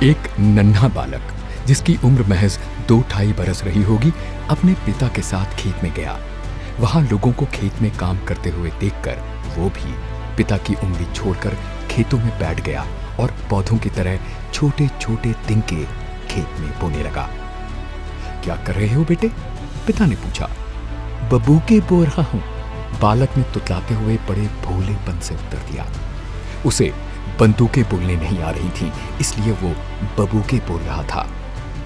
एक नन्हा बालक जिसकी उम्र महज 2-2.5 बरस रही होगी, अपने पिता के साथ खेत में गया। वहां लोगों को खेत में काम करते हुए देखकर वो भी पिता की उंगली छोड़कर खेतों में बैठ गया और पौधों की तरह छोटे छोटे तिनके खेत में बोने लगा। क्या कर रहे हो बेटे? पिता ने पूछा। बबूके बो रहा हूं, बालक ने तुतलाते हुए बड़े भोलेपन से उत्तर दिया। उसे बंदूकें बोलने नहीं आ रही थी, इसलिए वो बबूके बोल रहा था।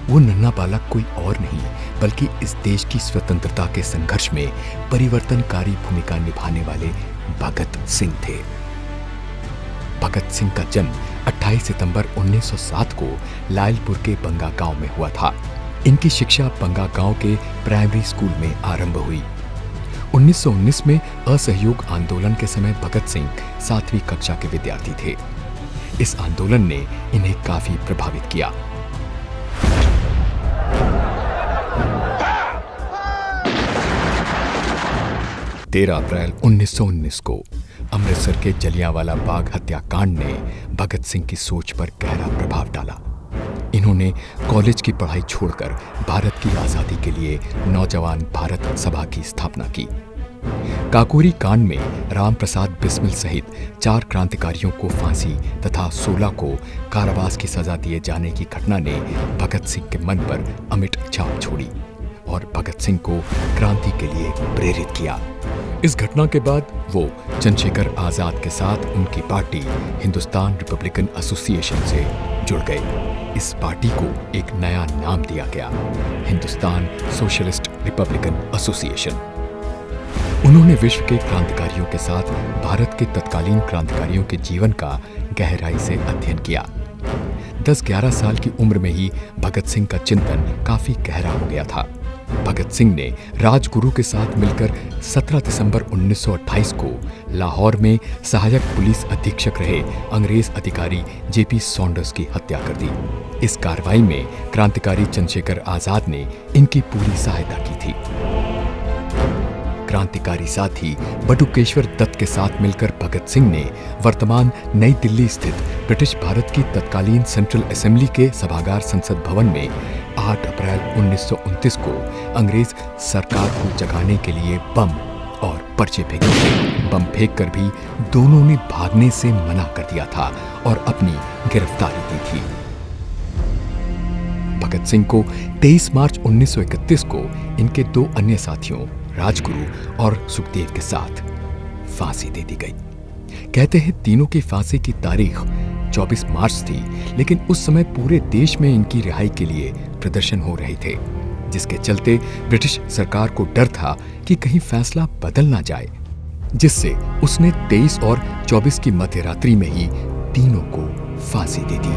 वो नन्हा बालक कोई और नहीं बल्कि इस देश की स्वतंत्रता के संघर्ष में परिवर्तनकारी भूमिका निभाने वाले भगत सिंह थे। भगत सिंह का जन्म 28 सितंबर 1907 को लायलपुर के बंगा गांव में हुआ था। इनकी शिक्षा बंगा गांव के प्राइमरी स्कूल में आरंभ हुई। 1919 में असहयोग आंदोलन के समय भगत सिंह 7वीं कक्षा के विद्यार्थी थे। इस आंदोलन ने इन्हें काफी प्रभावित किया। 13 अप्रैल 1919 को अमृतसर के जलियांवाला बाग हत्याकांड ने भगत सिंह की सोच पर गहरा प्रभाव डाला। इन्होंने कॉलेज की पढ़ाई छोड़कर भारत की आजादी के लिए नौजवान भारत सभा की स्थापना की। काकोरी कांड में राम प्रसाद बिस्मिल सहित 4 क्रांतिकारियों को फांसी तथा 16 को कारावास की सजा दिए जाने की घटना ने भगत सिंह के मन पर अमिट छाप छोड़ी और भगत सिंह को क्रांति के लिए प्रेरित किया। इस घटना के बाद वो चंद्रशेखर आजाद के साथ उनकी पार्टी हिंदुस्तान रिपब्लिकन एसोसिएशन से जुड़ गए। इस पार्टी को एक नया नाम दिया गया, हिंदुस्तान सोशलिस्ट रिपब्लिकन एसोसिएशन। उन्होंने विश्व के क्रांतिकारियों के साथ भारत के तत्कालीन क्रांतिकारियों के जीवन का गहराई से अध्ययन किया। 10-11 साल की उम्र में ही भगत सिंह का चिंतन काफी गहरा हो गया था। भगत सिंह ने राजगुरु के साथ मिलकर 17 दिसंबर 1928 को लाहौर में सहायक पुलिस अधीक्षक रहे अंग्रेज अधिकारी जेपी सॉन्डर्स की हत्या कर दी। इस कार्रवाई में क्रांतिकारी चंद्रशेखर आजाद ने इनकी पूरी सहायता की थी। क्रांतिकारी साथी बटुकेश्वर दत्त के साथ मिलकर भगत सिंह ने वर्तमान नई दिल्ली स्थित ब्रिटिश भारत की तत्कालीन सेंट्रल असेंबली के सभागार संसद भवन में 8 अप्रैल 1929 को अंग्रेज सरकार को जगाने के लिए बम और पर्चे फेंके। बम फेंककर भी दोनों ने भागने से मना कर दिया था और अपनी गिरफ्तारी दी थी। भगत सिंह को 23 मार्च 1931 को इनके 2 अन्य साथियों राजगुरु और सुखदेव के साथ फांसी दे दी गई। कहते हैं तीनों की फांसी की तारीख 24 मार्च थी, लेकिन उस समय पूरे देश में इनकी रिहाई के लिए प्रदर्शन हो रहे थे, जिसके चलते ब्रिटिश सरकार को डर था कि कहीं फैसला बदल ना जाए, जिससे उसने 23 और 24 की मध्य रात्रि में ही तीनों को फांसी दे दी।